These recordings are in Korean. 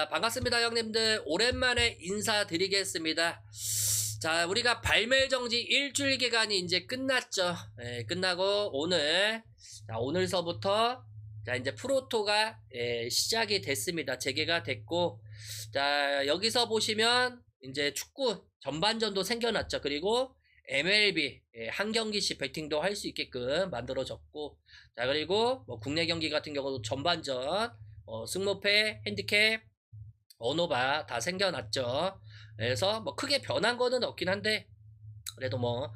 반갑습니다, 형님들. 오랜만에 인사드리겠습니다. 자, 우리가 발매 정지 일주일 기간이 이제 끝났죠. 끝나고 오늘서부터 이제 프로토가 시작이 됐습니다. 재개가 됐고, 자, 여기서 보시면 이제 축구 전반전도 생겨났죠. 그리고 MLB 한 경기씩 배팅도 할 수 있게끔 만들어졌고, 자, 그리고 뭐 국내 경기 같은 경우도 전반전 승무패, 핸디캡, 언어바 다 생겨났죠. 그래서 뭐 크게 변한 거는 없긴 한데, 그래도 뭐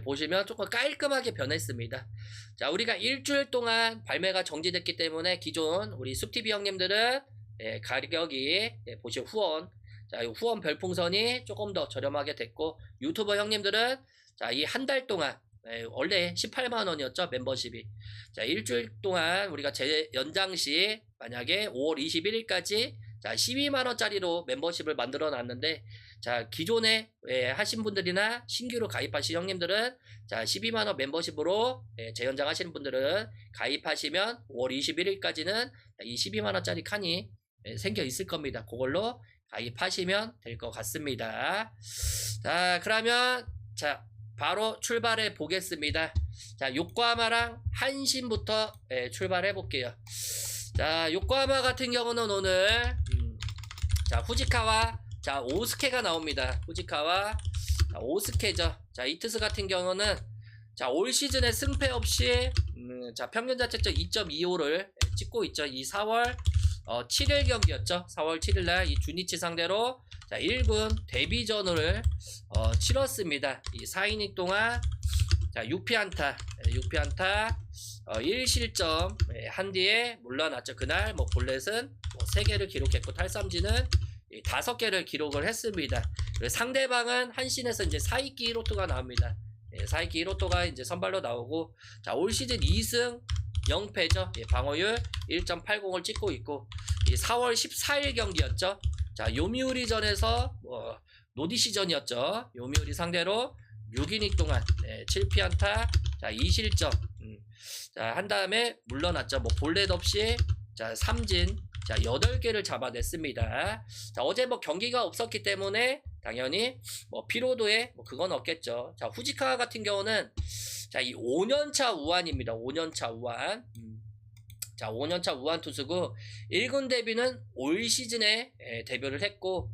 보시면 조금 깔끔하게 변했습니다. 자, 우리가 일주일 동안 발매가 정지됐기 때문에 기존 우리 숲TV 형님들은 가격이 보시면 후원, 자, 이 후원 별풍선이 조금 더 저렴하게 됐고, 유튜버 형님들은 자, 이 한 달 동안 원래 18만원이었죠, 멤버십이. 자, 일주일 동안 우리가 연장 시 만약에 5월 21일까지 자, 12만원짜리로 멤버십을 만들어 놨는데, 자, 기존에 하신 분들이나 신규로 가입하신 형님들은 자, 12만원 멤버십으로 재연장 하시는 분들은 가입하시면 5월 21일까지는 이 12만원짜리 칸이 생겨 있을 겁니다. 그걸로 가입하시면 될 것 같습니다. 자, 그러면 자, 바로 출발해 보겠습니다. 자, 요코하마랑 한신부터 출발해 볼게요. 자, 요코하마 같은 경우는 오늘 자, 후지카와 자, 오스케가 나옵니다. 후지카와 자, 오스케죠. 자, 이트스 같은 경우는 자, 올 시즌에 승패 없이 자, 평균 자책점 2.25를 찍고 있죠. 이 4월 7일 경기였죠. 4월 7일 날 이 주니치 상대로 자, 1군 데뷔전을 치렀습니다. 이 4이닝 동안 자, 6피안타 1실점 한 뒤에 물러났죠. 그날 뭐 볼넷은 뭐 3개를 기록했고, 탈삼진은 5개를 기록을 했습니다. 상대방은 한신에서 이제 사이키 히로토가 나옵니다. 사이키 히로토가 이제 선발로 나오고, 자, 올 시즌 2승 0패죠. 방어율 1.80을 찍고 있고, 4월 14일 경기였죠. 자, 요미우리전에서 노디시전이었죠. 요미우리 상대로 6이닝 동안 7피안타 자, 2실점 자, 한 다음에 물러났죠. 뭐 볼넷 없이 자, 삼진 자, 8개를 잡아냈습니다. 자, 어제 뭐 경기가 없었기 때문에 당연히 뭐 피로도에 뭐 그건 없겠죠. 자, 후지카 같은 경우는 자, 이 5년차 우완입니다. 5년차 우완. 자, 5년차 우완 투수고, 1군 데뷔는 올 시즌에 데뷔를 했고,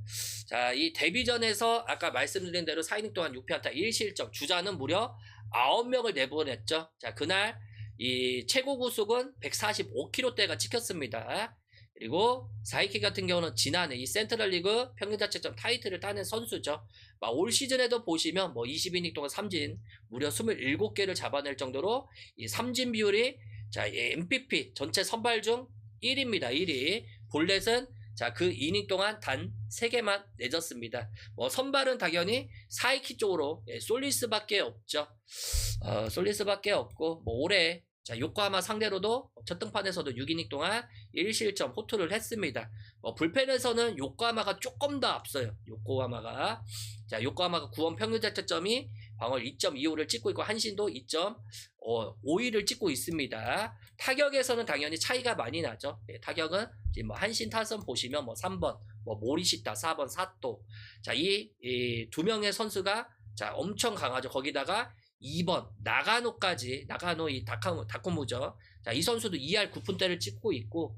자, 이 데뷔전에서 아까 말씀드린 대로 4이닝 동안 6피안타 1실점, 주자는 무려 9명을 내보냈죠. 자, 그날 이 최고 구속은 145km대가 찍혔습니다. 그리고 사이키 같은 경우는 지난해 이 센트럴리그 평균자책점 타이틀을 따낸 선수죠. 올 시즌에도 보시면 뭐 20이닝 동안 삼진 무려 27개를 잡아낼 정도로 이 삼진 비율이 자, MPP 전체 선발 중 1위입니다. 1위. 볼넷은 자, 그 이닝 동안 단 3개만 내줬습니다. 뭐 선발은 당연히 사이키 쪽으로 솔리스밖에 없죠. 솔리스밖에 없고, 뭐 올해 자, 요코하마 상대로도 첫 등판에서도 6이닝 동안 1실점 호투를 했습니다. 불펜에서는 요코하마가 조금 더 앞서요. 요코하마가 9원 평균 자책점이 방어율 2.25를 찍고 있고, 한신도 2.52를 찍고 있습니다. 타격에서는 당연히 차이가 많이 나죠. 타격은 지금 뭐 한신 타선 보시면 뭐 3번 뭐 모리시타, 4번 사또, 자, 이 두 명의 선수가 자, 엄청 강하죠. 거기다가 2번 나가노 이 다코무죠. 자, 이 선수도 2할 9푼대를 찍고 있고,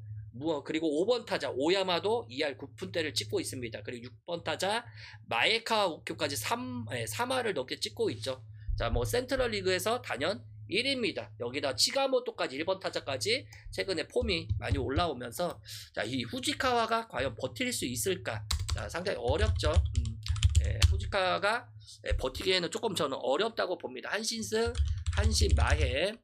그리고 5번 타자 오야마도 2할 9푼대를 찍고 있습니다. 그리고 6번 타자 마에카와 우큐까지 3할을 넘게 찍고 있죠. 자, 뭐 센트럴 리그에서 단연 1위입니다. 여기다 치가모토까지 1번 타자까지 최근에 폼이 많이 올라오면서 자, 이 후지카와가 과연 버틸 수 있을까? 자, 상당히 어렵죠. 후지카가 버티기에는 조금 저는 어렵다고 봅니다. 한신승, 한신 마헨,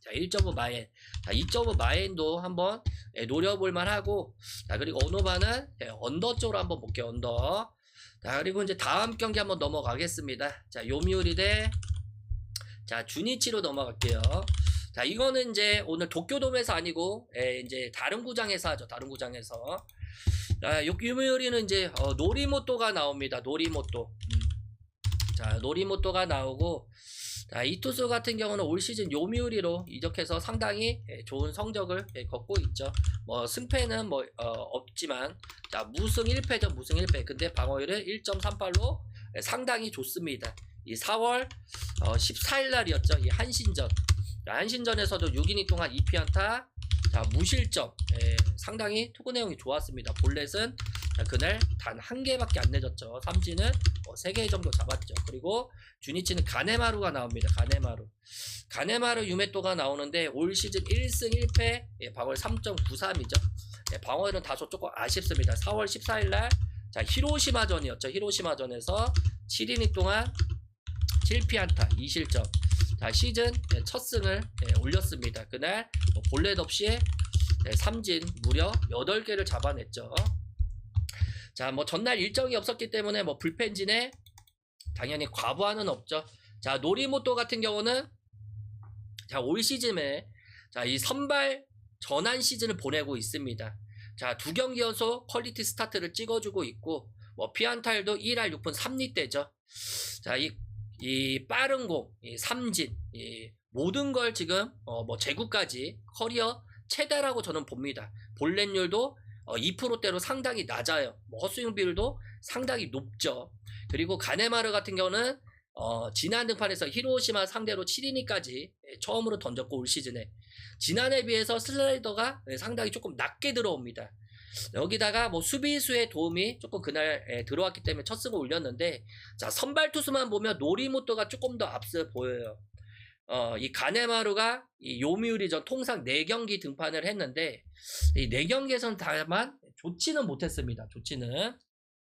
자, 1.5 마헨, 자, 2.5 마헨도 한번 노려볼만 하고, 자, 그리고 언어바는 언더 쪽으로 한번 볼게요. 언더. 자, 그리고 이제 다음 경기 한번 넘어가겠습니다. 자, 요미우리 대 자, 주니치로 넘어갈게요. 자, 이거는 이제 오늘 도쿄돔에서 아니고 이제 다른 구장에서 하죠. 다른 구장에서. 자, 요미우리는 이제 노리모토가 나옵니다. 노리모토. 자, 노리모토가 나오고, 자, 이 투수 같은 경우는 올 시즌 요미우리로 이적해서 상당히 좋은 성적을 거두고 있죠. 뭐 승패는 뭐 없지만 자, 무승 1패죠. 무승 1패. 근데 방어율은 1.38로 상당히 좋습니다. 이 4월 14일 날이었죠. 이 한신전. 자, 한신전에서도 6이닝 동안 2피안타, 자, 무실점. 상당히 투구 내용이 좋았습니다. 볼넷은 그날 단 한 개밖에 안 내줬죠. 삼진은 3개 정도 잡았죠. 그리고 주니치는 가네마루가 나옵니다. 가네마루 유메토가 나오는데 올 시즌 1승 1패, 방어율 3.93이죠. 방어율은 다소 조금 아쉽습니다. 4월 14일날 자, 히로시마전이었죠. 히로시마전에서 7이닝 동안 7피안타 2실점. 자, 시즌 첫 승을 올렸습니다. 그날 볼넷 없이 삼진 무려 8개를 잡아냈죠. 자, 뭐 전날 일정이 없었기 때문에 뭐 불펜진에 당연히 과부하는 없죠. 자, 노리모토 같은 경우는 자, 올 시즌에 자, 이 선발 전환 시즌을 보내고 있습니다. 자, 2경기 연속 퀄리티 스타트를 찍어주고 있고, 뭐 피안타율도 1할 6푼 3리대죠. 자, 이 빠른 공, 이 삼진, 이 모든 걸 지금 뭐 제구까지 커리어 최다라고 저는 봅니다. 볼넷률도 2%대로 상당히 낮아요. 뭐 헛스윙 비율도 상당히 높죠. 그리고 가네마르 같은 경우는 지난 등판에서 히로시마 상대로 7이닝까지 처음으로 던졌고 올 시즌에 지난해 비해서 슬라이더가 상당히 조금 낮게 들어옵니다. 여기다가 뭐 수비수의 도움이 조금 그날 들어왔기 때문에 첫 승을 올렸는데, 자, 선발 투수만 보면 노리모토가 조금 더 앞서 보여요. 이 가네마루가 이 요미우리전 통상 4경기 등판을 했는데 이 4경기에서는 다만 좋지는 못했습니다.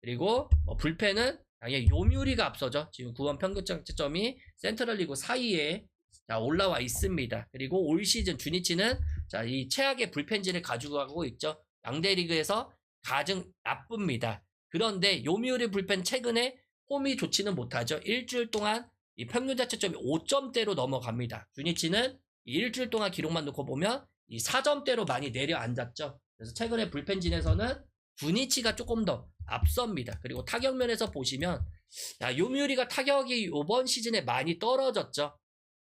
그리고 불펜은 당연히 요미우리가 앞서죠. 지금 구원 평균 자책점이 센트럴리그 4위에 올라와 있습니다. 그리고 올 시즌 주니치는 자, 이 최악의 불펜진을 가지고 가고 있죠. 양대 리그에서 가장 나쁩니다. 그런데 요미우리 불펜 최근에 폼이 좋지는 못하죠. 일주일 동안 이 평균 자책점이 5점대로 넘어갑니다. 주니치는 일주일 동안 기록만 놓고 보면 이 4점대로 많이 내려앉았죠. 그래서 최근에 불펜진에서는 주니치가 조금 더 앞섭니다. 그리고 타격면에서 보시면 요미우리가 타격이 이번 시즌에 많이 떨어졌죠.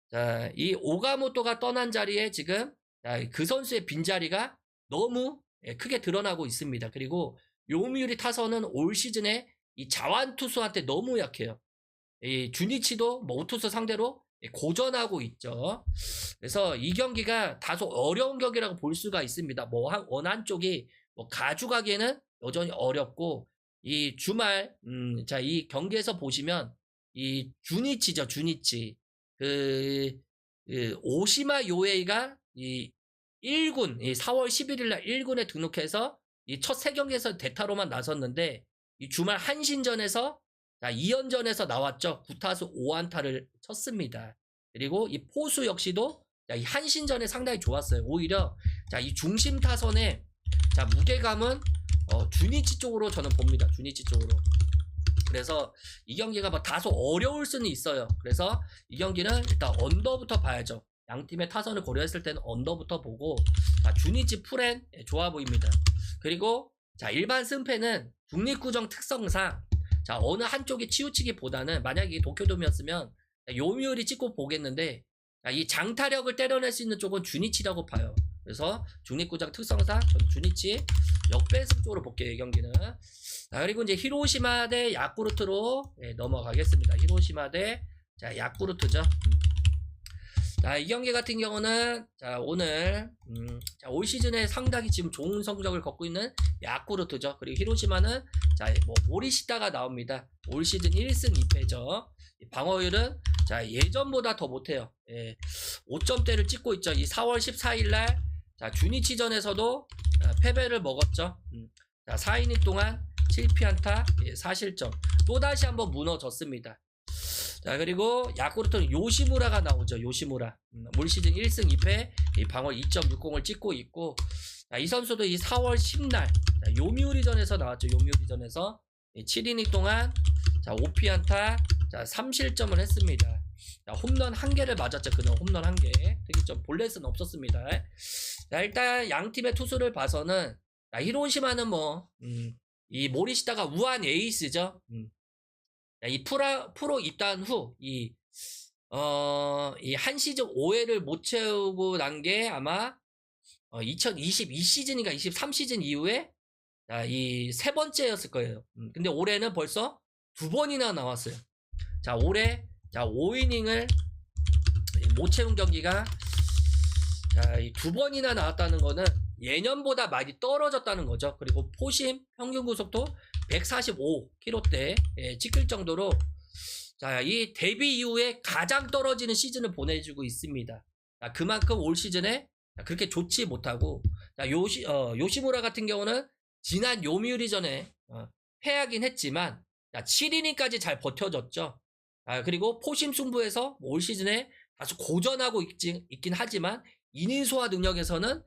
자, 이 오가모토가 떠난 자리에 지금 그 선수의 빈자리가 너무 크게 드러나고 있습니다. 그리고 요미우리 타선은 올 시즌에 이 자완 투수한테 너무 약해요. 이 주니치도 뭐 오투수 상대로 고전하고 있죠. 그래서 이 경기가 다소 어려운 경기라고 볼 수가 있습니다. 뭐 어느 한쪽이 뭐 가져가기에는 여전히 어렵고, 이 주말 자, 이 경기에서 보시면 이 주니치죠. 주니치 오시마 요에이가 이 1군, 이 4월 11일날 1군에 등록해서 이 첫 3경기에서 대타로만 나섰는데 이 주말 한신전에서 2연전에서 나왔죠. 9타수 5안타를 쳤습니다. 그리고 이 포수 역시도 이 한신전에 상당히 좋았어요. 오히려 이 중심 타선의 무게감은 주니치 쪽으로 저는 봅니다. 주니치 쪽으로. 그래서 이 경기가 뭐 다소 어려울 수는 있어요. 그래서 이 경기는 일단 언더부터 봐야죠. 양 팀의 타선을 고려했을 때는 언더부터 보고, 주니치 풀엔 좋아 보입니다. 그리고 일반 승패는 국립구정 특성상 어느 한쪽이 치우치기보다는, 만약에 도쿄돔이었으면 요미우리 찍고 보겠는데 이 장타력을 때려낼 수 있는 쪽은 주니치라고 봐요. 그래서 중립구장 특성상 저는 주니치 역배승 쪽으로 볼게요. 이 경기는. 그리고 이제 히로시마 대 야쿠르트로 넘어가겠습니다. 히로시마 대 야쿠르트죠. 이 경기 같은 경우는 오늘 올 시즌에 상당히 지금 좋은 성적을 거두고 있는 야쿠르트죠. 그리고 히로시마는 뭐 모리시타가 나옵니다. 올 시즌 1승 2패죠. 방어율은 예전보다 더 못해요. 5점대를 찍고 있죠. 이 4월 14일날 주니치전에서도 패배를 먹었죠. 4이닝 동안 7피안타 4실점. 또다시 한번 무너졌습니다. 그리고 야쿠르트는 요시무라가 나오죠. 요시무라. 올 시즌 1승 2패, 방어 2.60을 찍고 있고, 이 선수도 이 4월 10날 요미우리전에서 나왔죠. 요미우리전에서 7이닝 동안 5피안타 3실점을 했습니다. 홈런 1개를 맞았죠. 그는 홈런 1개. 특이점 볼넷은 없었습니다. 일단 양 팀의 투수를 봐서는 히로시마는 뭐 이 모리시타가 우한 에이스죠. 이 프로 입단 후 이 이 한 시즌 5회를 못 채우고 난 게 아마 2022 시즌인가 23 시즌 이후에 이 세 번째였을 거예요. 근데 올해는 벌써 두 번이나 나왔어요. 자, 올해 5이닝을 못 채운 경기가 두 번이나 나왔다는 거는 예년보다 많이 떨어졌다는 거죠. 그리고 포심 평균 구속도 145km대 찍힐 정도로 이 데뷔 이후에 가장 떨어지는 시즌을 보내주고 있습니다. 그만큼 올 시즌에 그렇게 좋지 못하고 요시무라 같은 경우는 지난 요미우리 전에 패하긴 했지만 7이닝까지 잘 버텨줬죠. 그리고 포심 승부에서 올 시즌에 다소 고전하고 있긴 하지만 이닝 소화 능력에서는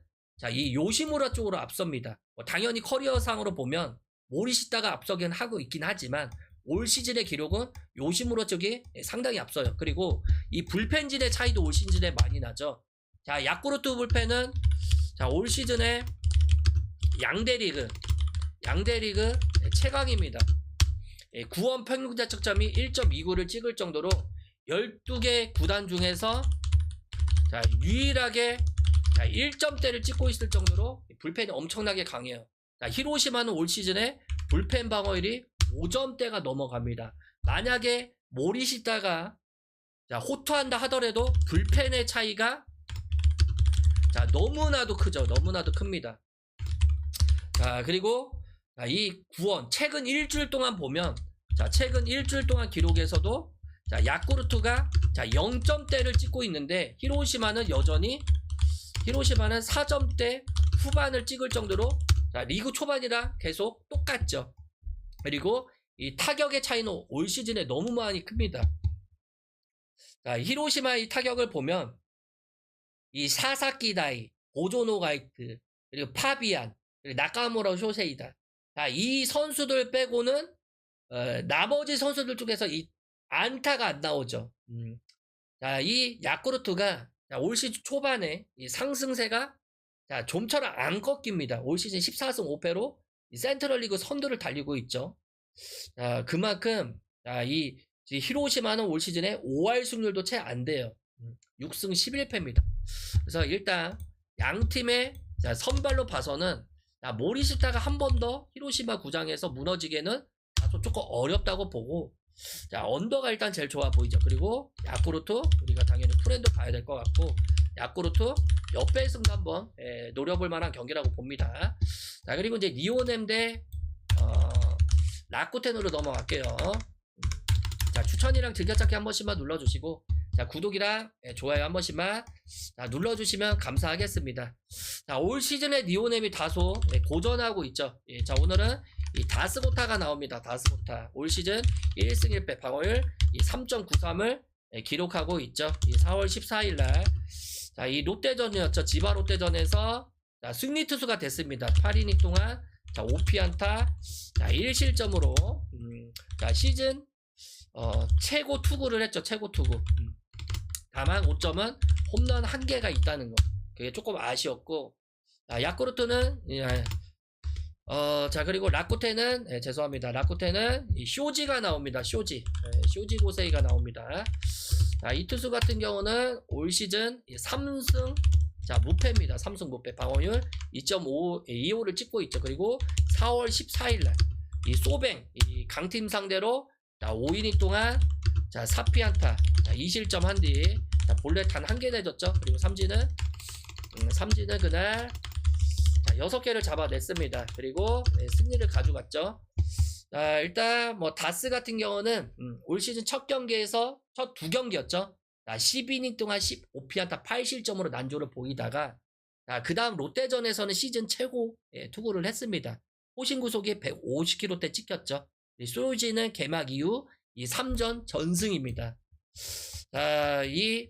이 요시무라 쪽으로 앞섭니다. 당연히 커리어상으로 보면 모리시타가 앞서긴 하고 있긴 하지만 올 시즌의 기록은 요시무라 쪽이 상당히 앞서요. 그리고 이 불펜진의 차이도 올 시즌에 많이 나죠. 야쿠르트 불펜은 올 시즌에 양대리그 최강입니다. 9원 평균 자책점이 1.29를 찍을 정도로 12개 구단 중에서 유일하게 1점대를 찍고 있을 정도로 불펜이 엄청나게 강해요. 히로시마는 올 시즌에 불펜 방어율이 5점대가 넘어갑니다. 만약에 모리시타가 호투한다 하더라도 불펜의 차이가 너무나도 크죠. 너무나도 큽니다. 그리고 이 구원 최근 일주일 동안 보면 최근 일주일 동안 기록에서도 야쿠르트가 0점대를 찍고 있는데 히로시마는 여전히 4점대 후반을 찍을 정도로 리그 초반이랑 계속 똑같죠. 그리고 이 타격의 차이는 올 시즌에 너무 많이 큽니다. 히로시마의 타격을 보면 이 사사키 다이, 오조노 가이트, 그리고 파비안, 그리고 나카무라 쇼세이다. 이 선수들 빼고는 나머지 선수들 중에서 이 안타가 안 나오죠. 이 야쿠르트가 올 시즌 초반에 이 상승세가 좀처럼 안 꺾입니다. 올 시즌 14승 5패로 센트럴리그 선두를 달리고 있죠. 그만큼 이 히로시마는 올 시즌에 5할 승률도 채 안 돼요. 6승 11패입니다. 그래서 일단 양 팀의 선발로 봐서는 모리시타가 한 번 더 히로시마 구장에서 무너지기에는 다소 조금 어렵다고 보고 언더가 일단 제일 좋아 보이죠. 그리고 야쿠르트 우리가 당연히 프렌드 봐야 될 것 같고 야쿠르트 옆배 승도 한번 노려볼 만한 경기라고 봅니다. 그리고 이제 니오넴 대 라쿠텐으로 넘어갈게요. 추천이랑 즐겨찾기 한 번씩만 눌러주시고 구독이랑 좋아요 한 번씩만 눌러주시면 감사하겠습니다. 올 시즌에 니오넴이 다소 고전하고 있죠. 오늘은 이 다스고타가 나옵니다. 다스고타 올 시즌 1승 1패 방어율 3.93을 기록하고 있죠. 4월 14일날 이 롯데전이었죠. 지바 롯데전에서 승리 투수가 됐습니다. 8이닝 동안 5피안타 1실점으로 시즌 최고 투구를 했죠. 최고 투구. 다만 5점은 홈런 1개가 있다는 거. 그게 조금 아쉬웠고 야쿠르트는 그리고 라쿠텐은 죄송합니다. 라쿠텐은 쇼지가 나옵니다. 쇼지 고세이가 나옵니다. 이 투수 같은 경우는 올 시즌 3승 무패입니다. 3승 무패 방어율 2.25를 찍고 있죠. 그리고 4월 14일날 이 소뱅 이 강팀 상대로 5이닝 동안 4피안타 2실점 한 뒤 볼넷 단 1개 내줬죠. 그리고 삼진은 그날 6개를 잡아냈습니다. 그리고 승리를 가져갔죠. 일단 다스 같은 경우는 올 시즌 첫 경기에서 첫 두 경기였죠. 12이닝 동안 15피안타 8실점으로 난조를 보이다가 그 다음 롯데전에서는 시즌 최고 투구를 했습니다. 호신 구속이 150km대 찍혔죠. 소유지는 개막 이후 이 3전 전승입니다. 이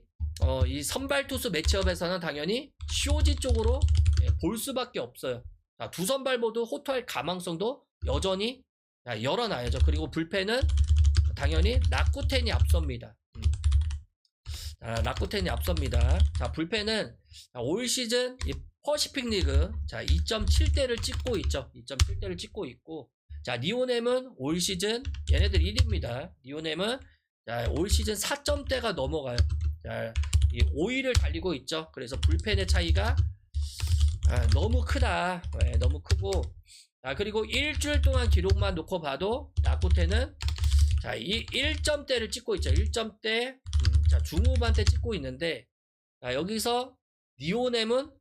선발 투수 매치업에서는 당연히 쇼지 쪽으로 볼 수밖에 없어요. 두 선발 모두 호투할 가망성도 여전히 열어놔야죠. 그리고 불펜은 당연히 라쿠텐이 앞섭니다. 라쿠텐이 앞섭니다. 불펜은 올 시즌 이 퍼시픽 리그 2.7대를 찍고 있죠. 2.7대를 찍고 있고 니오넴은 올 시즌 얘네들 1위입니다. 니오넴은 자, 올 시즌 4점대가 넘어가요. 자, 이 5위를 달리고 있죠. 그래서 불펜의 차이가 너무 크다. 네, 너무 크고. 자, 그리고 일주일 동안 기록만 놓고 봐도 라쿠텐은 자, 이 1점대를 찍고 있죠. 1점대. 자, 중후반대 찍고 있는데, 자, 여기서 니오넴은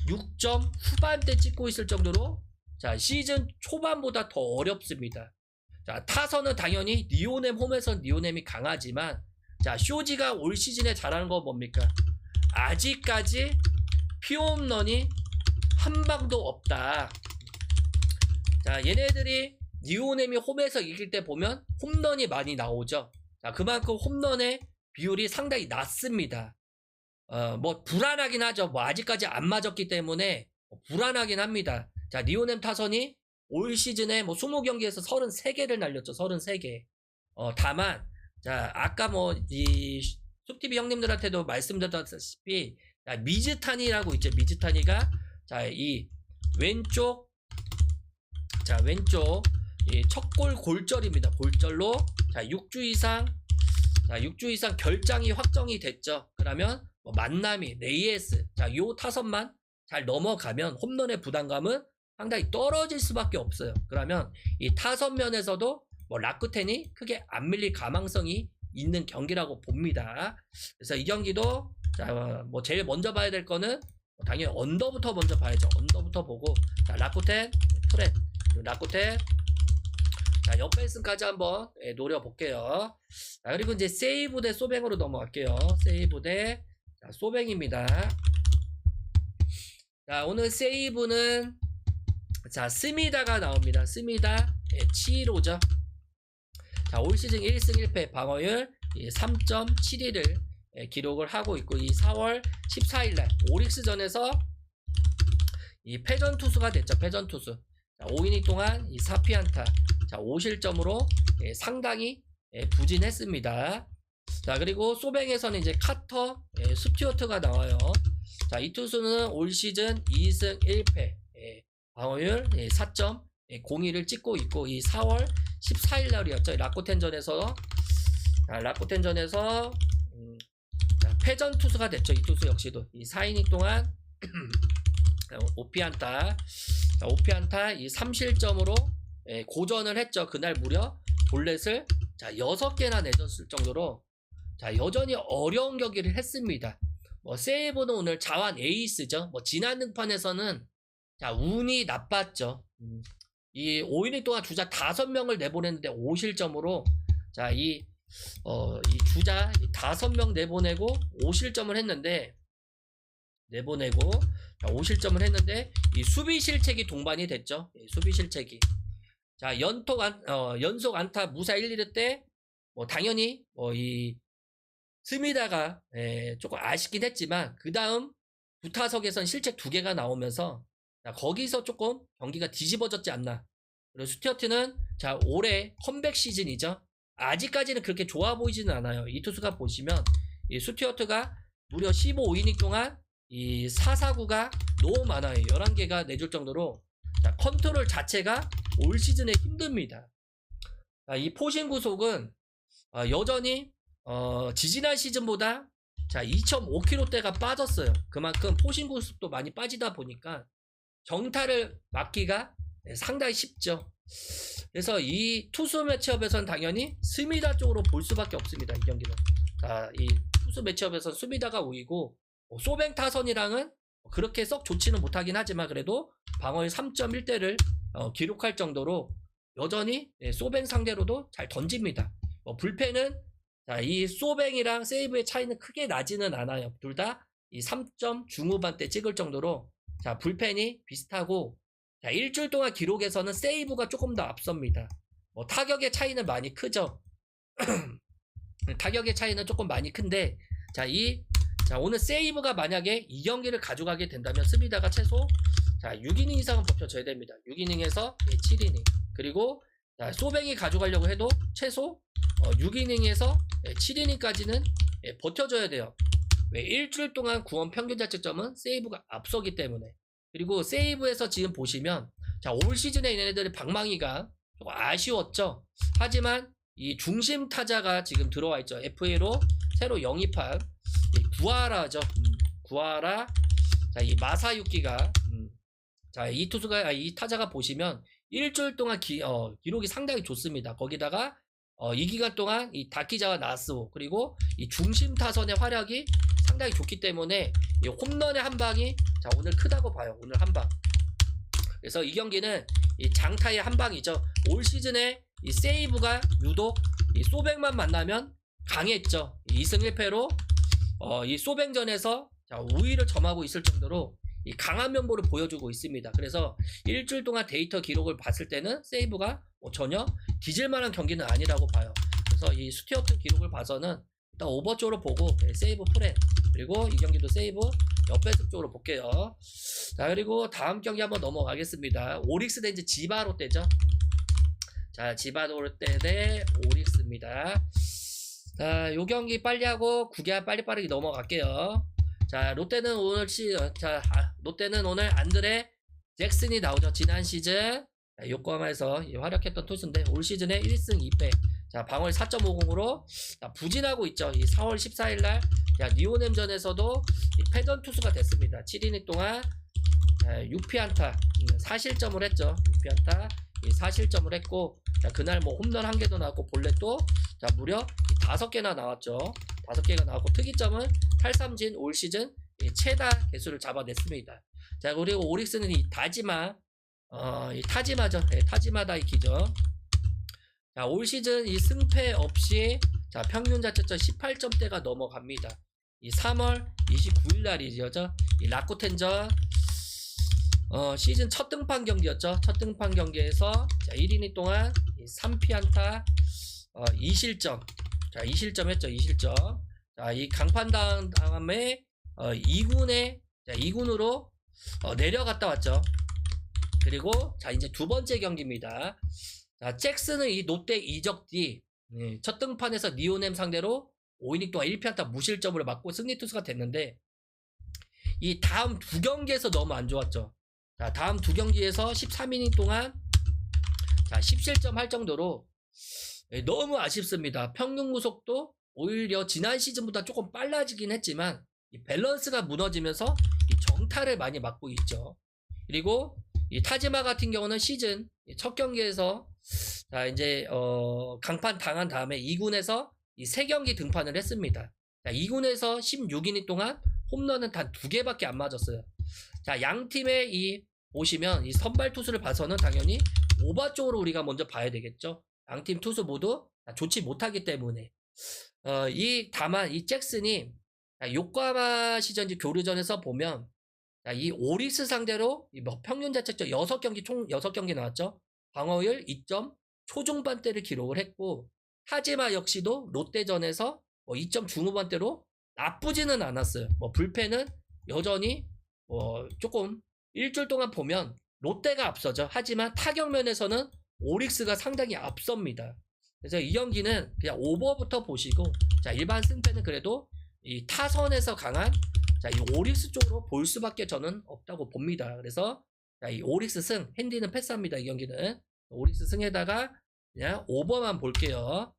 6점 후반대 찍고 있을 정도로 자, 시즌 초반보다 더 어렵습니다. 자, 타선은 당연히 니오넴 홈에선 니오넴이 강하지만, 자, 쇼지가 올 시즌에 잘하는 건 뭡니까? 아직까지 피홈런이 한 방도 없다. 자, 얘네들이 니오넴이 홈에서 이길 때 보면 홈런이 많이 나오죠. 자, 그만큼 홈런의 비율이 상당히 낮습니다. 뭐 불안하긴 하죠. 뭐 아직까지 안 맞았기 때문에 불안하긴 합니다. 자, 니오넴 타선이 올 시즌에 뭐 20경기에서 33개를 날렸죠. 33개. 다만 자, 아까 뭐 이 숲TV 형님들한테도 말씀드렸다시피 자, 미즈타니라고 있죠. 미즈타니가 자, 이 왼쪽 이 첫골 골절입니다. 골절로 자, 6주 이상 결장이 확정이 됐죠. 그러면 뭐 만나미, 레이에스 자, 요 타선만 잘 넘어가면 홈런의 부담감은 상당히 떨어질 수밖에 없어요. 그러면 이 타선 면에서도 뭐 라쿠텐이 크게 안 밀릴 가망성이 있는 경기라고 봅니다. 그래서 이 경기도 자, 뭐 제일 먼저 봐야 될 거는 당연히 언더부터 먼저 봐야죠. 언더부터 보고 자, 라쿠텐 프렛 라쿠텐 자, 옆베이스까지 한번 노려볼게요. 자, 그리고 이제 세이브 대 소뱅으로 넘어갈게요. 세이브 대 소뱅입니다. 자, 오늘 세이브는 자, 스미다가 나옵니다. 스미다 치히로죠. 자, 올 시즌 1승 1패 방어율 3.72를 기록을 하고 있고 이 4월 14일날 오릭스전에서 이 패전 투수가 됐죠. 패전 투수. 자, 5이닝 동안 이 4피안타 자, 5실점으로 상당히 부진했습니다. 자, 그리고 소뱅에서는 이제 카터 스튜어트가 나와요. 자, 이 투수는 올 시즌 2승 1패 방어율 4.02를 찍고 있고 이 4월 14일 날이었죠. 라쿠텐전에서 패전 투수가 됐죠. 이 투수 역시도 이 4이닝 동안 5피안타 이 3실점으로 고전을 했죠. 그날 무려 볼넷을 자, 6개나 내줬을 정도로 자, 여전히 어려운 경기를 했습니다. 뭐 세이브는 오늘 자완 에이스죠. 뭐 지난 등판에서는 자, 운이 나빴죠. 이 5이닝 동안 주자 5명을 내보냈는데 5실점으로 자, 이 주자 5명 내보내고 5실점을 했는데 자, 5실점을 했는데 이 수비 실책이 동반이 됐죠. 수비 실책이. 자, 연속 안타 무사 1, 2루 때 뭐 당연히 이 스미다가 조금 아쉽긴 했지만 그다음 부타석에선 실책 2개가 나오면서 자, 거기서 조금 경기가 뒤집어졌지 않나. 그리고 스튜어트는 자, 올해 컴백 시즌이죠. 아직까지는 그렇게 좋아 보이지는 않아요. 이 투수가 보시면 이 스튜어트가 무려 15이닝 동안 이 4사구가 너무 많아요. 11개가 내줄 정도로 자, 컨트롤 자체가 올 시즌에 힘듭니다. 자, 이 포신 구속은 여전히 지지난 시즌보다 자, 2.5kg대가 빠졌어요. 그만큼 포신 구속도 많이 빠지다 보니까 정타를 막기가 상당히 쉽죠. 그래서 이 투수 매치업에서는 당연히 스미다 쪽으로 볼 수밖에 없습니다. 이 경기는. 자, 이 투수 매치업에서는 스미다가 우위고 소뱅 타선이랑은 그렇게 썩 좋지는 못하긴 하지만 그래도 방어율 3.1대를 기록할 정도로 여전히 소뱅 상대로도 잘 던집니다. 불펜은 자, 이 소뱅이랑 세이브의 차이는 크게 나지는 않아요. 둘 다 이 3점 중후반대 찍을 정도로 자, 불펜이 비슷하고 자, 일주일 동안 기록에서는 세이브가 조금 더 앞섭니다. 타격의 차이는 많이 크죠. 타격의 차이는 조금 많이 큰데 자, 오늘 세이브가 만약에 이 경기를 가져가게 된다면 스미다가 최소 자, 6이닝 이상은 버텨줘야 됩니다. 6이닝에서 7이닝. 그리고 자, 소뱅이 가져가려고 해도 최소 6이닝에서 7이닝까지는 버텨줘야 돼요. 왜 일주일 동안 구원 평균 자책점은 세이브가 앞서기 때문에. 그리고 세이브에서 지금 보시면 자, 올 시즌에 얘네들의 방망이가 조금 아쉬웠죠. 하지만 이 중심 타자가 지금 들어와 있죠. FA로 새로 영입한 구하라죠. 구하라. 자, 이 마사유키가 자, 이 투수가 이 타자가 보시면 일주일 동안 기록이 상당히 좋습니다. 거기다가 이 기간 동안 이 다키자와 나스오 그리고 이 중심 타선의 활약이 상당히 좋기 때문에 이 홈런의 한 방이 자, 오늘 크다고 봐요. 오늘 한 방. 그래서 이 경기는 이 장타의 한 방이죠. 올 시즌에 이 세이브가 유독 이 소백만 만나면 강했죠. 2승 1패로 이 소백전에서 우위를 점하고 있을 정도로 이 강한 면모를 보여주고 있습니다. 그래서 일주일 동안 데이터 기록을 봤을 때는 세이브가 전혀 뒤질만한 경기는 아니라고 봐요. 그래서 이 스튜어트 기록을 봐서는 일단 오버 쪽으로 보고 세이브 프레 그리고 이 경기도 세이브 옆배습 쪽으로 볼게요. 자, 그리고 다음 경기 한번 넘어가겠습니다. 오릭스 대 이제 지바 롯데죠. 자, 지바 롯데 대 오릭스입니다. 자, 요 경기 빨리 하고 구기야 빨리빠르게 넘어갈게요. 자, 롯데는 오늘 안드레 잭슨이 나오죠. 지난 시즌 요코하마에서 활약했던 투수인데 올 시즌에 1승 2패. 자, 방어율 4.50으로 부진하고 있죠. 이 4월 14일날 니오넴전에서도 패전 투수가 됐습니다. 7이닝 동안 6피안타 4실점을 했죠. 6피안타 4실점을 했고, 자, 그날 뭐 홈런 1개도 나왔고 볼넷도 무려 5개나 나왔죠. 5개가 나왔고 특이점은 탈삼진 올 시즌 최다 개수를 잡아냈습니다. 자, 그리고 오릭스는 이 타지마죠. 타지마다이키죠. 자, 올 시즌 이 승패 없이 자, 평균 자책점 18점대가 넘어갑니다. 이 3월 29일 날이죠. 이 라쿠텐전 시즌 첫 등판 경기였죠. 첫 등판 경기에서 자, 1이닝 동안 3피안타 2실점. 자, 2실점 했죠. 2실점. 자, 이 강판 다음에 2군으로 내려갔다 왔죠. 그리고 자, 이제 두 번째 경기입니다. 자, 잭슨은 이 롯데 이적 뒤 첫 등판에서 니오넴 상대로 5이닝 동안 1피안타 무실점으로 맞고 승리 투수가 됐는데 이 다음 두 경기에서 너무 안 좋았죠. 자, 다음 두 경기에서 13이닝 동안 자, 10실점 할 정도로 너무 아쉽습니다. 평균 구속도 오히려 지난 시즌보다 조금 빨라지긴 했지만 이 밸런스가 무너지면서 이 정타를 많이 맞고 있죠. 그리고 이 타지마 같은 경우는 시즌 첫 경기에서 자, 이제 강판 당한 다음에 2군에서 이 3경기 등판을 했습니다. 자, 2군에서 16이닝 동안 홈런은 단 2개밖에 안 맞았어요. 자, 양 팀의 이 보시면 이 선발 투수를 봐서는 당연히 오바 쪽으로 우리가 먼저 봐야 되겠죠. 양 팀 투수 모두 좋지 못하기 때문에 다만 이 잭슨이 요코하마 시즌 교류전에서 보면 이 오릭스 상대로 평균 자책점 6경기 총 6경기 나왔죠. 방어율 2점 초중반대를 기록을 했고 타지마 역시도 롯데전에서 2점 중후반대로 나쁘지는 않았어요. 불펜은 여전히 조금 일주일 동안 보면 롯데가 앞서죠. 하지만 타격면에서는 오릭스가 상당히 앞섭니다. 그래서 이 경기는 그냥 오버부터 보시고 자, 일반 승패는 그래도 이 타선에서 강한 자, 이 오릭스 쪽으로 볼 수밖에 저는 없다고 봅니다. 그래서 자, 이 오릭스 승, 핸디는 패스합니다. 이 경기는 오릭스 승에다가 그냥 오버만 볼게요.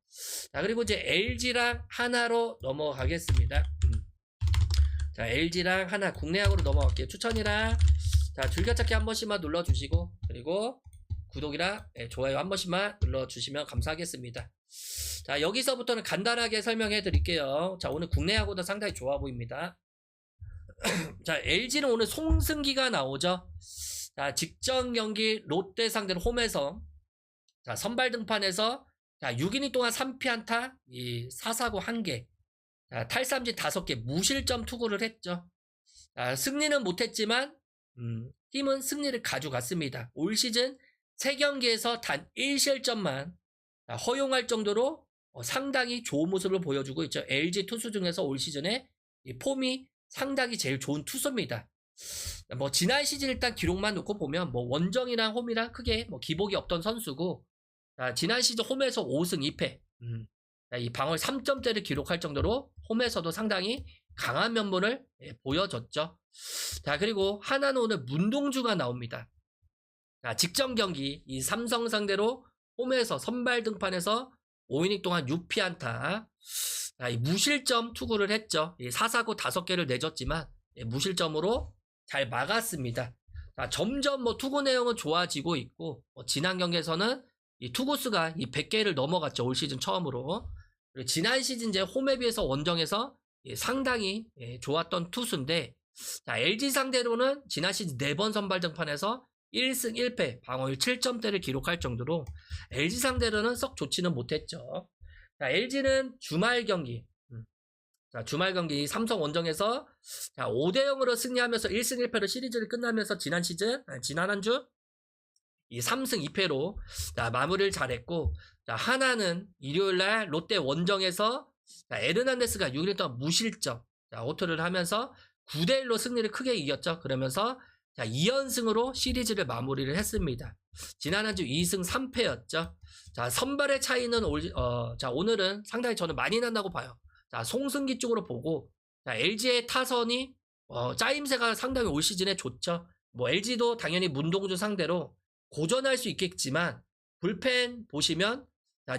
자, 그리고 이제 LG랑 하나로 넘어가겠습니다. 자, LG랑 하나 국내야구로 넘어갈게요. 추천이랑 자, 즐겨찾기 한 번씩만 눌러주시고 그리고 구독이랑 좋아요 한 번씩만 눌러주시면 감사하겠습니다. 자, 여기서부터는 간단하게 설명해 드릴게요. 자, 오늘 국내야구도 상당히 좋아 보입니다. 자, LG는 오늘 송승기가 나오죠. 자, 직전 경기 롯데 상대로 홈에서 자, 선발 등판에서 자, 6이닝 동안 3피안타 4사구 1개 자, 탈삼진 5개 무실점 투구를 했죠. 자, 승리는 못했지만 팀은 승리를 가져갔습니다. 올 시즌 3경기에서 단 1실점만 허용할 정도로 상당히 좋은 모습을 보여주고 있죠. LG 투수 중에서 올 시즌에 이 폼이 상당히 제일 좋은 투수입니다. 지난 시즌 일단 기록만 놓고 보면 원정이랑 홈이랑 크게 기복이 없던 선수고 지난 시즌 홈에서 5승 2패 이 방어율 3점대를 기록할 정도로 홈에서도 상당히 강한 면모를 보여줬죠. 자, 그리고 하나는 오늘 문동주가 나옵니다. 자, 직전 경기 이 삼성 상대로 홈에서 선발 등판에서 5이닝 동안 6피안타. 이 무실점 투구를 했죠. 4사구 5개를 내줬지만 무실점으로 잘 막았습니다. 점점 뭐 투구 내용은 좋아지고 있고 지난 경기에서는 이 투구수가 이 100개를 넘어갔죠. 올 시즌 처음으로. 그리고 지난 시즌 이제 홈에 비해서 원정에서 상당히 좋았던 투수인데 LG 상대로는 지난 시즌 4번 선발 등판에서 1승 1패 방어율 7점대를 기록할 정도로 LG 상대로는 썩 좋지는 못했죠. LG는 주말 경기 주말 경기 삼성 원정에서 5대0으로 승리하면서 1승 1패로 시리즈를 끝나면서 지난 한 주 이 3승 2패로 마무리를 잘했고 하나는 일요일날 롯데 원정에서 에르난데스가 6일 동안 무실점 호투를 하면서 9대1로 승리를 크게 이겼죠. 그러면서 2연승으로 시리즈를 마무리를 했습니다. 지난 한 주 2승 3패였죠. 선발의 차이는 오늘은 상당히 저는 많이 난다고 봐요. 송승기 쪽으로 보고 LG의 타선이 짜임새가 상당히 올 시즌에 좋죠. 뭐 LG도 당연히 문동주 상대로 고전할 수 있겠지만 불펜 보시면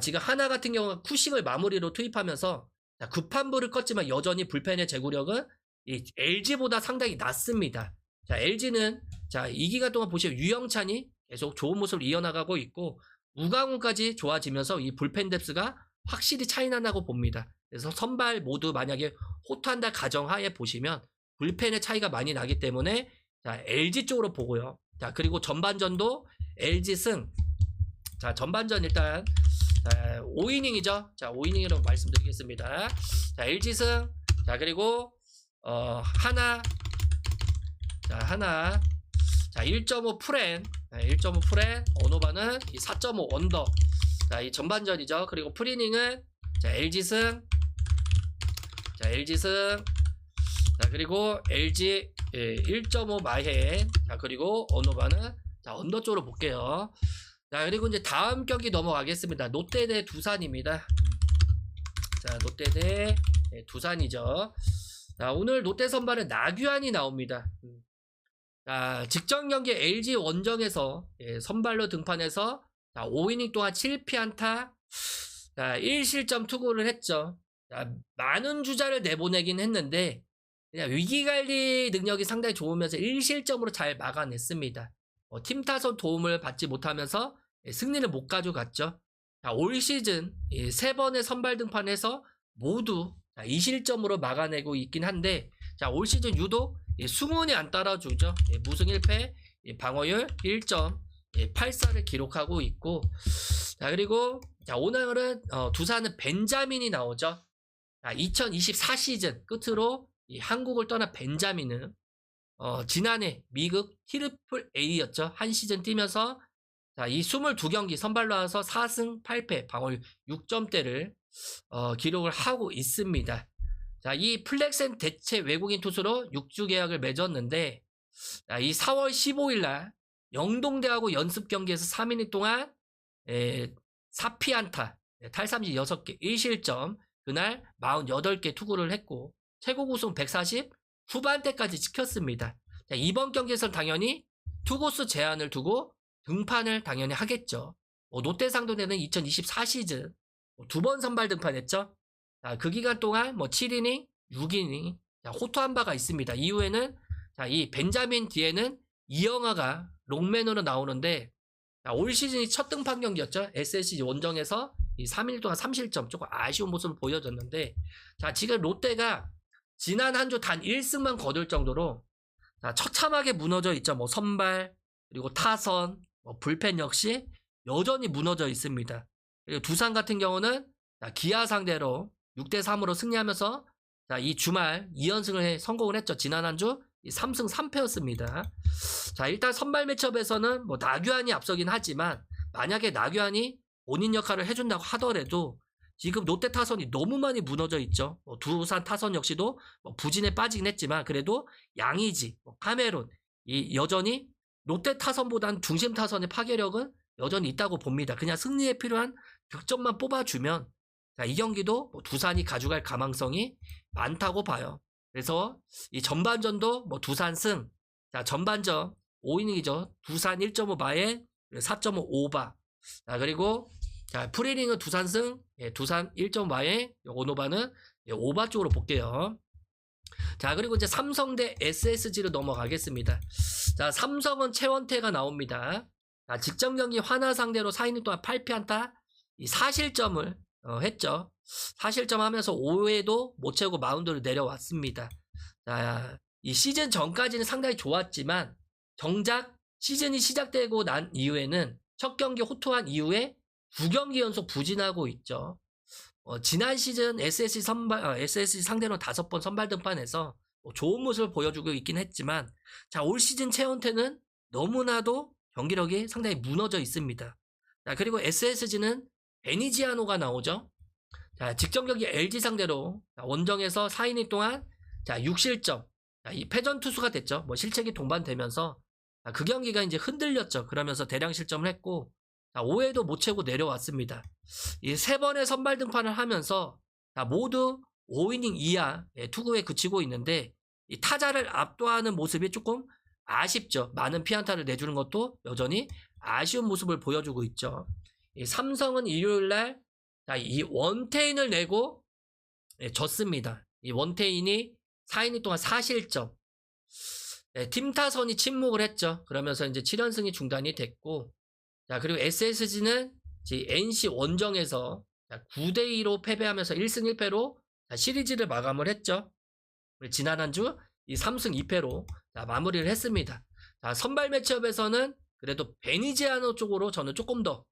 지금 하나 같은 경우는 쿠싱을 마무리로 투입하면서 급한불을 껐지만 여전히 불펜의 제구력은 이 LG보다 상당히 낮습니다. LG는 이 기간 동안 보시면 유영찬이 계속 좋은 모습을 이어나가고 있고 우강훈까지 좋아지면서 이 불펜 뎁스가 확실히 차이 난다고 봅니다. 그래서 선발 모두 만약에 호투한다 가정하에 보시면 불펜의 차이가 많이 나기 때문에 LG 쪽으로 보고요. 그리고 전반전도 LG 승. 전반전 일단 5이닝이죠. 5이닝이라고 말씀드리겠습니다. LG 승. 그리고 하나 1.5 프렌 1.5 프렌 오노바는 4.5 언더. 이 전반전이죠. 그리고 프리닝은 LG 승. LG 승. 그리고 LG 1.5 마헨. 그리고 오노바는 언더 쪽으로 볼게요. 그리고 이제 다음 경기 넘어가겠습니다. 롯데 대 두산입니다. 롯데 대 두산이죠. 오늘 롯데 선발은 나규환이 나옵니다. 직전 경기 LG 원정에서 선발로 등판해서 5이닝 동안 7피안타 1실점 투구를 했죠. 많은 주자를 내보내긴 했는데 그냥 위기관리 능력이 상당히 좋으면서 1실점으로 잘 막아냈습니다. 팀 타선 도움을 받지 못하면서 승리를 못 가져갔죠. 올 시즌 3번의 선발 등판에서 모두 2실점으로 막아내고 있긴 한데 올 시즌 유독 승훈이 안 따라주죠. 무승 1패 방어율 1.84를 기록하고 있고 그리고 오늘은 두산은 벤자민이 나오죠. 2024 시즌 끝으로 한국을 떠난 벤자민은 지난해 미국 트리플 A였죠. 한 시즌 뛰면서 이 22경기 선발로 와서 4승 8패 방어율 6점대를 기록을 하고 있습니다. 이 플렉센 대체 외국인 투수로 6주 계약을 맺었는데 이 4월 15일날 영동대하고 연습 경기에서 3이닝 동안 4피안타 탈삼진 6개 1실점 그날 48개 투구를 했고 최고 구승 140 후반대까지 지켰습니다. 이번 경기에서는 당연히 투구수 제한을 두고 등판을 당연히 하겠죠. 롯데 상대는 2024 시즌 2번 선발 등판했죠. 그 기간 동안 7이닝, 6이닝 호투한 바가 있습니다. 이후에는 이 벤자민 뒤에는 이영하가 롱맨으로 나오는데 올 시즌이 첫 등판 경기였죠. SSG 원정에서 3일 동안 3실점 조금 아쉬운 모습을 보여줬는데 지금 롯데가 지난 한 주 단 1승만 거둘 정도로 처참하게 무너져 있죠. 선발 그리고 타선 불펜 역시 여전히 무너져 있습니다. 그리고 두산 같은 경우는 기아 상대로 6대3으로 승리하면서 이 주말 2연승을 성공을 했죠. 지난 한 주 3승 3패였습니다. 일단 선발 매치업에서는 나규환이 앞서긴 하지만 만약에 나규환이 본인 역할을 해준다고 하더라도 지금 롯데 타선이 너무 많이 무너져 있죠. 두산 타선 역시도 부진에 빠지긴 했지만 그래도 양의지, 카메론 여전히 롯데 타선보다는 중심 타선의 파괴력은 여전히 있다고 봅니다. 그냥 승리에 필요한 득점만 뽑아주면 이 경기도 두산이 가져갈 가망성이 많다고 봐요. 그래서 이 전반전도 두산 승. 전반전 5이닝이죠. 두산 1.5 마에 4.5 오바. 그리고 자, 프리링은 두산승, 두산 1.5에 오노바는 오바 쪽으로 볼게요. 자, 그리고 이제 삼성 대 SSG로 넘어가겠습니다. 자, 삼성은 최원태가 나옵니다. 자, 직전 경기 하나 상대로 4이닝 동안 8피안타, 4실점을 했죠. 4실점 하면서 5회도 못 채우고 마운드를 내려왔습니다. 자, 이 시즌 전까지는 상당히 좋았지만 정작 시즌이 시작되고 난 이후에는 첫 경기 호투한 이후에 9경기 연속 부진하고 있죠. 지난 시즌 SSG 상대로 5번 선발 등판해서 좋은 모습을 보여주고 있긴 했지만, 자, 올 시즌 최원태는 너무나도 경기력이 상당히 무너져 있습니다. 자, 그리고 SSG는 베니지아노가 나오죠. 자, 직전 경기 LG 상대로 원정에서 4이닝 동안 6실점, 이 패전 투수가 됐죠. 뭐 실책이 동반되면서 그 경기가 이제 흔들렸죠. 그러면서 대량 실점을 했고, 5회도 못 채고 내려왔습니다. 이 3번의 선발 등판을 하면서 모두 5이닝 이하 투구에 그치고 있는데, 이 타자를 압도하는 모습이 조금 아쉽죠. 많은 피안타를 내주는 것도 여전히 아쉬운 모습을 보여주고 있죠. 이 삼성은 일요일날 이 원태인을 내고 졌습니다. 이 원태인이 4이닝 동안 4실점. 팀 타선이 침묵을 했죠. 그러면서 이제 7연승이 중단이 됐고, 자, 그리고 SSG는 NC 원정에서 9대2로 패배하면서 1승 1패로 시리즈를 마감을 했죠. 지난 한 주 이 3승 2패로 마무리를 했습니다. 자, 선발 매치업에서는 그래도 베니지아노 쪽으로 저는 조금 더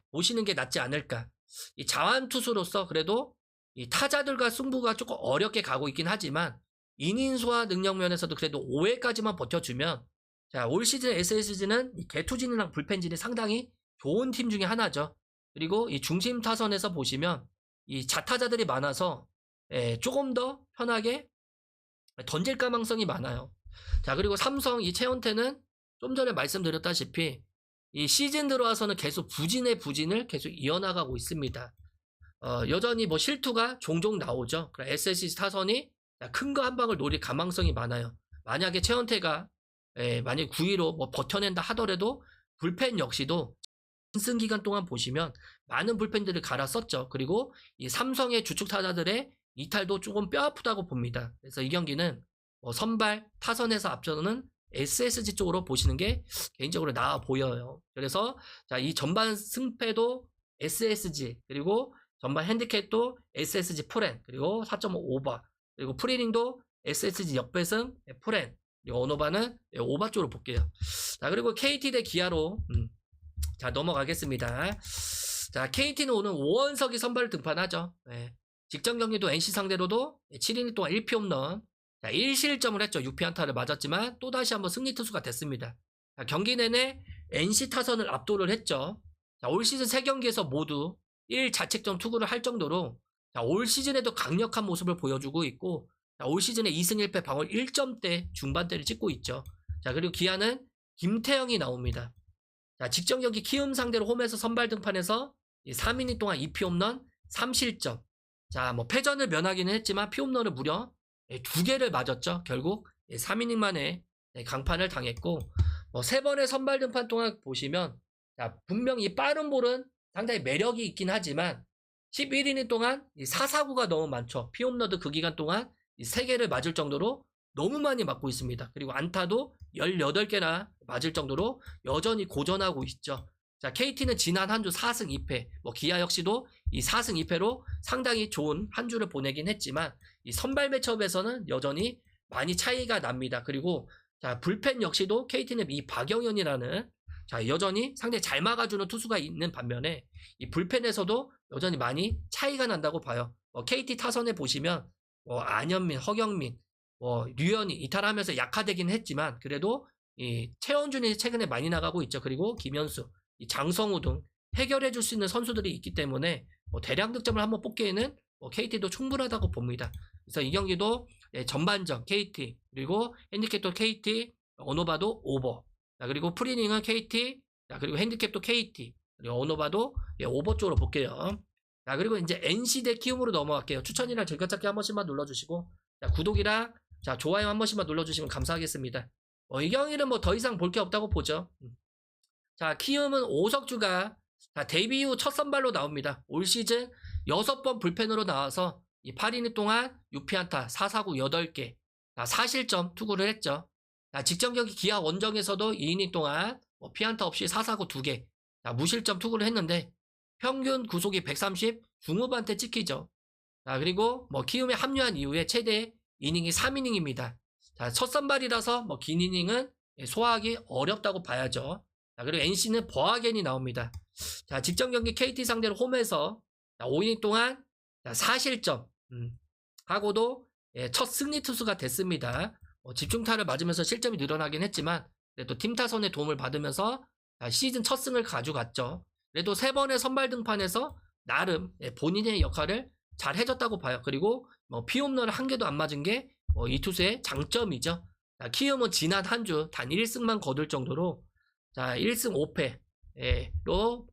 보시는 게 낫지 않을까. 이 자완 투수로서 그래도 이 타자들과 승부가 조금 어렵게 가고 있긴 하지만 이닝 소화 능력 면에서도 그래도 5회까지만 버텨주면, 자, 올 시즌 SSG는 이 개투진이랑 불펜진이 상당히 좋은 팀 중에 하나죠. 그리고 이 중심 타선에서 보시면 이 자타자들이 많아서 조금 더 편하게 던질 가능성이 많아요. 자, 그리고 삼성 이 최원태는 좀 전에 말씀드렸다시피 이 시즌 들어와서는 계속 부진의 부진을 계속 이어나가고 있습니다. 여전히 뭐 실투가 종종 나오죠. SSG 타선이 큰 거 한 방을 노릴 가망성이 많아요. 만약에 최원태가 만약 9위로 뭐 버텨낸다 하더라도 불펜 역시도 신승 기간 동안 보시면 많은 불펜들을 갈았었죠. 그리고 이 삼성의 주축 타자들의 이탈도 조금 뼈아프다고 봅니다. 그래서 이 경기는 선발 타선에서 앞서는 SSG 쪽으로 보시는 게 개인적으로 나아 보여요. 그래서 자, 이 전반 승패도 SSG, 그리고 전반 핸디캡도 SSG 프렌, 그리고 4.5 오버, 그리고 프리닝도 SSG 역배승 프렌, 그리고 오노바는 오바 쪽으로 볼게요. 자, 그리고 KT 대 기아로 자, 넘어가겠습니다. 자, KT는 오늘 오원석이 선발을 등판하죠. 직전 경기도 NC 상대로도 7이닝 동안 1피 홈런, 1실점을 했죠. 6피안타를 맞았지만 또다시 한번 승리 투수가 됐습니다. 자, 경기 내내 NC 타선을 압도를 했죠. 자, 올 시즌 3경기에서 모두 1자책점 투구를 할 정도로 자, 올 시즌에도 강력한 모습을 보여주고 있고, 자, 올 시즌에 2승 1패 방울 1점대 중반대를 찍고 있죠. 자, 그리고 기아는 김태형이 나옵니다. 자, 직전 경기 키움 상대로 홈에서 선발 등판해서 3이닝 동안 2피 홈런 3실점. 자, 뭐 패전을 면하기는 했지만 피홈런을 무려 2개를 맞았죠. 결국 3이닝 만에 강판을 당했고, 3번의 선발 등판 동안 보시면 자, 분명히 빠른 볼은 상당히 매력이 있긴 하지만 11이닝 동안 4사구가 너무 많죠. 피홈런도 그 기간 동안 3개를 맞을 정도로 너무 많이 맞고 있습니다. 그리고 안타도 18개나 맞을 정도로 여전히 고전하고 있죠. 자, KT는 지난 한 주 4승 2패, 기아 역시도 이 4승 2패로 상당히 좋은 한 주를 보내긴 했지만 이 선발 매치업에서는 여전히 많이 차이가 납니다. 그리고 자, 불펜 역시도 KT는 이 박영현이라는 자, 여전히 상당히 잘 막아주는 투수가 있는 반면에 이 불펜에서도 여전히 많이 차이가 난다고 봐요. KT 타선에 보시면 안현민, 허경민, 류현이 이탈하면서 약화되긴 했지만 그래도 이 최원준이 최근에 많이 나가고 있죠. 그리고 김현수, 이 장성우 등 해결해 줄 수 있는 선수들이 있기 때문에 대량 득점을 한번 뽑기에는 KT도 충분하다고 봅니다. 그래서 이 경기도 전반전 KT, 그리고 핸디캡도 KT, 오노바도 오버, 자, 그리고 프리닝은 KT, 자, 그리고 핸디캡도 KT, 그리고 오노바도 오버 쪽으로 볼게요. 자, 그리고 이제 NC 대 키움으로 넘어갈게요. 추천이랑 즐겨찾기 한 번씩만 눌러주시고, 자, 구독이랑 자, 좋아요 한 번씩만 눌러주시면 감사하겠습니다. 이 경기는 더 이상 볼 게 없다고 보죠. 자, 키움은 오석주가 자, 데뷔 이후 첫 선발로 나옵니다. 올 시즌 6번 불펜으로 나와서 이 8이닝 동안 6피안타, 4사구 8개, 4실점 투구를 했죠. 자, 직전 경기 기아 원정에서도 2이닝 동안 뭐 피안타 없이 4사구 2개, 무실점 투구를 했는데 평균 구속이 130 중후반대 찍히죠. 자, 그리고 뭐 키움에 합류한 이후에 최대 이닝이 3이닝입니다. 자, 첫 선발이라서 뭐 긴 이닝은 소화하기 어렵다고 봐야죠. 자, 그리고 NC는 버하겐이 나옵니다. 자, 직전 경기 KT 상대로 홈에서 5이닝 동안 4실점 하고도 첫 승리 투수가 됐습니다. 집중타를 맞으면서 실점이 늘어나긴 했지만 그래도 팀 타선의 도움을 받으면서 시즌 첫 승을 가져갔죠. 그래도 3번의 선발 등판에서 나름 본인의 역할을 잘 해줬다고 봐요. 그리고 뭐 피홈런을 한 개도 안 맞은 게 이 투수의 장점이죠. 자, 키움은 지난 한 주 단 1승만 거둘 정도로 자, 1승 5패로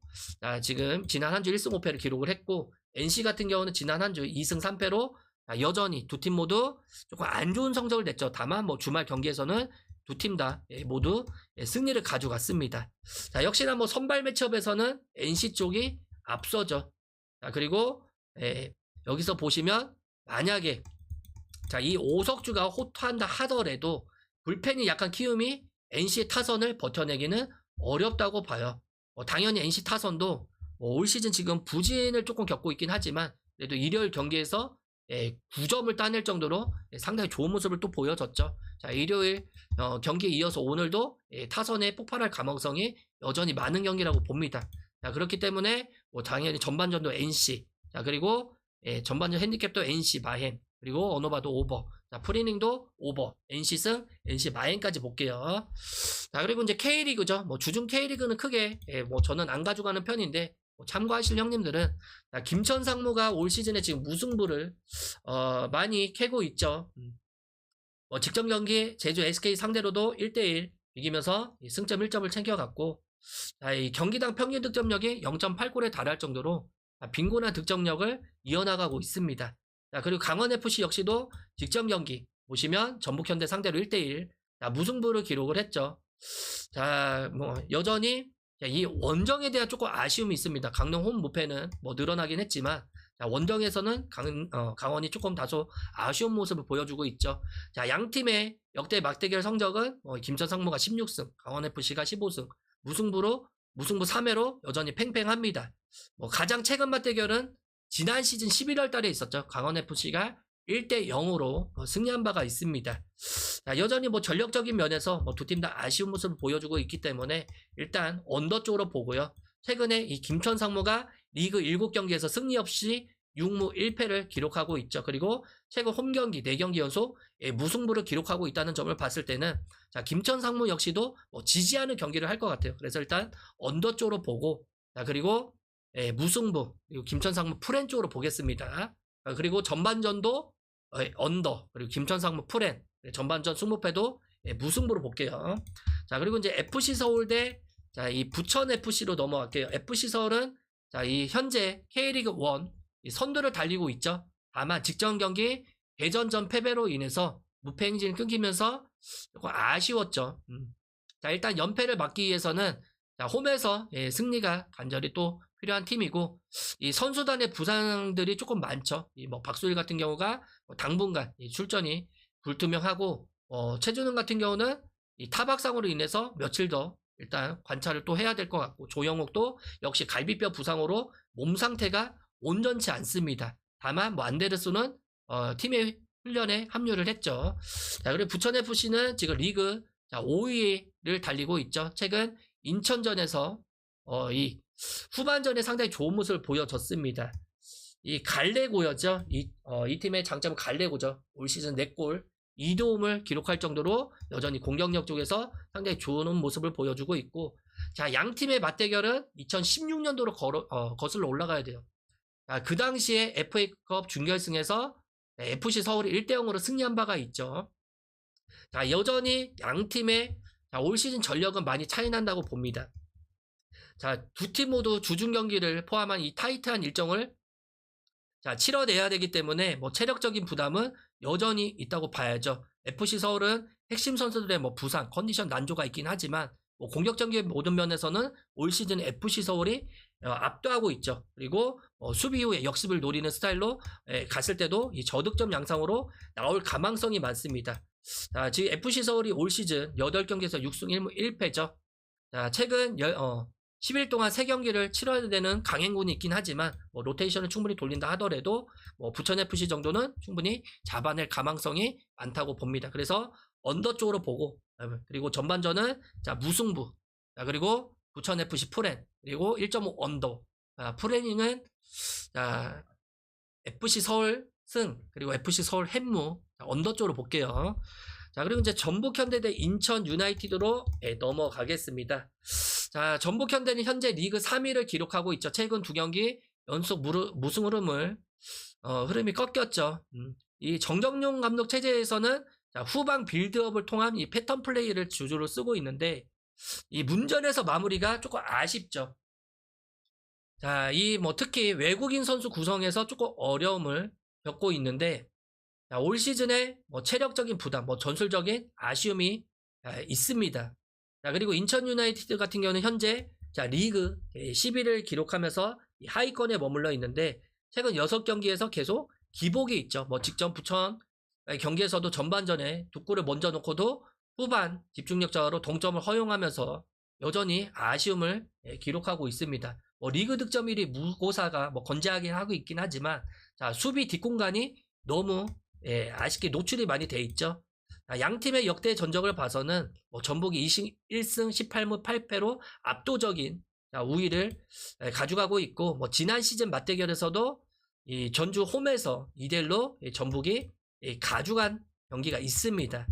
지금 지난 한 주 1승 5패를 기록을 했고 NC 같은 경우는 지난 한 주 2승 3패로 여전히 두 팀 모두 조금 안 좋은 성적을 냈죠. 다만 뭐 주말 경기에서는 두 팀 다 모두 승리를 가져갔습니다. 자, 역시나 뭐 선발 매치업에서는 NC 쪽이 앞서죠. 자, 그리고 여기서 보시면 만약에 자, 이 오석주가 호투한다 하더라도 불펜이 약간 키움이 NC의 타선을 버텨내기는 어렵다고 봐요. 당연히 NC 타선도 올 시즌 지금 부진을 조금 겪고 있긴 하지만 그래도 일요일 경기에서 9점을 따낼 정도로 상당히 좋은 모습을 또 보여줬죠. 자, 일요일 경기에 이어서 오늘도 타선에 폭발할 가능성이 여전히 많은 경기라고 봅니다. 자, 그렇기 때문에 뭐 당연히 전반전도 NC, 자, 그리고 전반전 핸디캡도 NC 마행, 그리고 어느 봐도 오버, 자, 프리닝도 오버, NC승, NC 마행까지 볼게요. 자, 그리고 이제 K리그죠. 뭐 주중 K리그는 크게 뭐 저는 안 가져가는 편인데 뭐 참고하실 형님들은 김천 상무가 올 시즌에 지금 무승부를 많이 캐고 있죠. 직전 경기 제주 SK 상대로도 1대1 이기면서 승점 1점을 챙겨갔고, 이 경기당 평균 득점력이 0.8골에 달할 정도로 빈곤한 득점력을 이어나가고 있습니다. 자, 그리고 강원FC 역시도 직전 경기 보시면 전북현대 상대로 1대1 무승부를 기록을 했죠. 자, 뭐 여전히 이 원정에 대한 조금 아쉬움이 있습니다. 강릉 홈 무패는 뭐 늘어나긴 했지만 자, 원정에서는 강원이 조금 다소 아쉬운 모습을 보여주고 있죠. 자, 양 팀의 역대 맞대결 성적은 김천 상무가 16승, 강원FC가 15승, 무승부 3회로 여전히 팽팽합니다. 뭐 가장 최근 맞대결은 지난 시즌 11월 달에 있었죠. 강원FC가 1대 0으로 승리한 바가 있습니다. 자, 여전히 뭐 전력적인 면에서 두 팀 다 아쉬운 모습을 보여주고 있기 때문에 일단 언더 쪽으로 보고요. 최근에 이 김천 상무가 리그 7경기에서 승리 없이 6무 1패를 기록하고 있죠. 그리고 최근 홈경기 4경기 연속 무승부를 기록하고 있다는 점을 봤을 때는 자, 김천 상무 역시도 지지하는 경기를 할 것 같아요. 그래서 일단 언더 쪽으로 보고, 자, 그리고 무승부, 그리고 김천 상무 풀엔 쪽으로 보겠습니다. 그리고 전반전도 언더, 그리고 김천 상무 풀엔, 전반전 20패도 무승부로 볼게요. 자, 그리고 이제 FC 서울 대 자, 이 부천 FC로 넘어갈게요. FC 서울은 자, 이 현재 K리그 1 선두를 달리고 있죠. 다만 직전 경기 대전전 패배로 인해서 무패 행진이 끊기면서 조금 아쉬웠죠. 자, 일단 연패를 막기 위해서는 자, 홈에서 승리가 간절히 또 필요한 팀이고, 이 선수단의 부상들이 조금 많죠. 이 뭐 박수일 같은 경우가 당분간 출전이 불투명하고, 최준훈 같은 경우는 이 타박상으로 인해서 며칠 더 일단 관찰을 또 해야 될 것 같고, 조영욱도 역시 갈비뼈 부상으로 몸 상태가 온전치 않습니다. 다만 뭐 안데르손은 팀의 훈련에 합류를 했죠. 자, 그리고 부천FC는 지금 리그 5위를 달리고 있죠. 최근 인천전에서 이 후반전에 상당히 좋은 모습을 보여줬습니다. 이 갈레고였죠. 이 팀의 장점은 갈레고죠. 올 시즌 4골 2도움을 기록할 정도로 여전히 공격력 쪽에서 상당히 좋은 모습을 보여주고 있고, 자, 양 팀의 맞대결은 2016년도로 거슬러 올라가야 돼요. 자, 그 당시에 FA컵 준결승에서 FC 서울이 1대 0으로 승리한 바가 있죠. 자, 여전히 양 팀의 올 시즌 전력은 많이 차이 난다고 봅니다. 자, 두 팀 모두 주중 경기를 포함한 이 타이트한 일정을 자, 치러내야 되기 때문에 뭐 체력적인 부담은 여전히 있다고 봐야죠. FC 서울은 핵심 선수들의 뭐 부상, 컨디션 난조가 있긴 하지만 뭐 공격적인 모든 면에서는 올 시즌 FC 서울이 압도하고 있죠. 그리고 수비 이후에 역습을 노리는 스타일로 갔을 때도 이 저득점 양상으로 나올 가망성이 많습니다. 자, 지금 FC 서울이 올 시즌 8경기에서 6승 1패죠. 자, 최근 10일 동안 3경기를 치러야 되는 강행군이 있긴 하지만 로테이션을 충분히 돌린다 하더라도 부천 FC 정도는 충분히 잡아낼 가망성이 많다고 봅니다. 그래서 언더 쪽으로 보고, 그리고 전반전은 자, 무승부, 자, 그리고 부천 FC 프렌, 그리고 1.5 언더. 프레닝은 자, FC 서울 승, 그리고 FC 서울 햄무, 자, 언더 쪽으로 볼게요. 자, 그리고 이제 전북 현대 대 인천 유나이티드로 넘어가겠습니다. 자, 전북 현대는 현재 리그 3위를 기록하고 있죠. 최근 2경기 연속 무승 흐름이 꺾였죠. 이 정정용 감독 체제에서는 자, 후방 빌드업을 통한 이 패턴 플레이를 주주로 쓰고 있는데 이 문전에서 마무리가 조금 아쉽죠. 자, 특히 외국인 선수 구성에서 조금 어려움을 겪고 있는데, 자, 올 시즌에 체력적인 부담, 전술적인 아쉬움이 있습니다. 자, 그리고 인천 유나이티드 같은 경우는 현재 자, 리그 10위를 기록하면서 하위권에 머물러 있는데, 최근 6경기에서 계속 기복이 있죠. 직전 부천 경기에서도 전반전에 두 골을 먼저 놓고도 후반 집중력 저하로 동점을 허용하면서 여전히 아쉬움을 기록하고 있습니다. 리그 득점 1위 무고사가 건재하긴 하고 있긴 하지만, 자, 수비 뒷공간이 너무 아쉽게 노출이 많이 돼 있죠. 양 팀의 역대 전적을 봐서는 전북이 1승 18무 8패로 압도적인 우위를 가져가고 있고, 지난 시즌 맞대결에서도 이 전주 홈에서 2대1로 전북이 가져간 경기가 있습니다.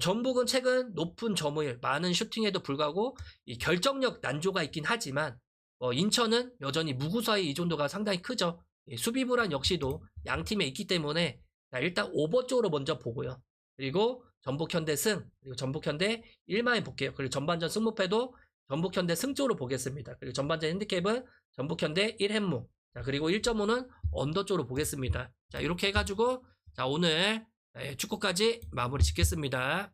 전북은 최근 높은 점유율, 많은 슈팅에도 불구하고 이 결정력 난조가 있긴 하지만, 인천은 여전히 무구사의 의존도가 상당히 크죠. 수비 불안 역시도 양 팀에 있기 때문에 일단 오버 쪽으로 먼저 보고요. 그리고 전북현대 승, 그리고 전북현대 1만에 볼게요. 그리고 전반전 승무패도 전북현대 승 쪽으로 보겠습니다. 그리고 전반전 핸디캡은 전북현대 1햄무, 자, 그리고 1.5는 언더 쪽으로 보겠습니다. 자, 이렇게 해가지고 자, 오늘 축구까지 마무리 짓겠습니다.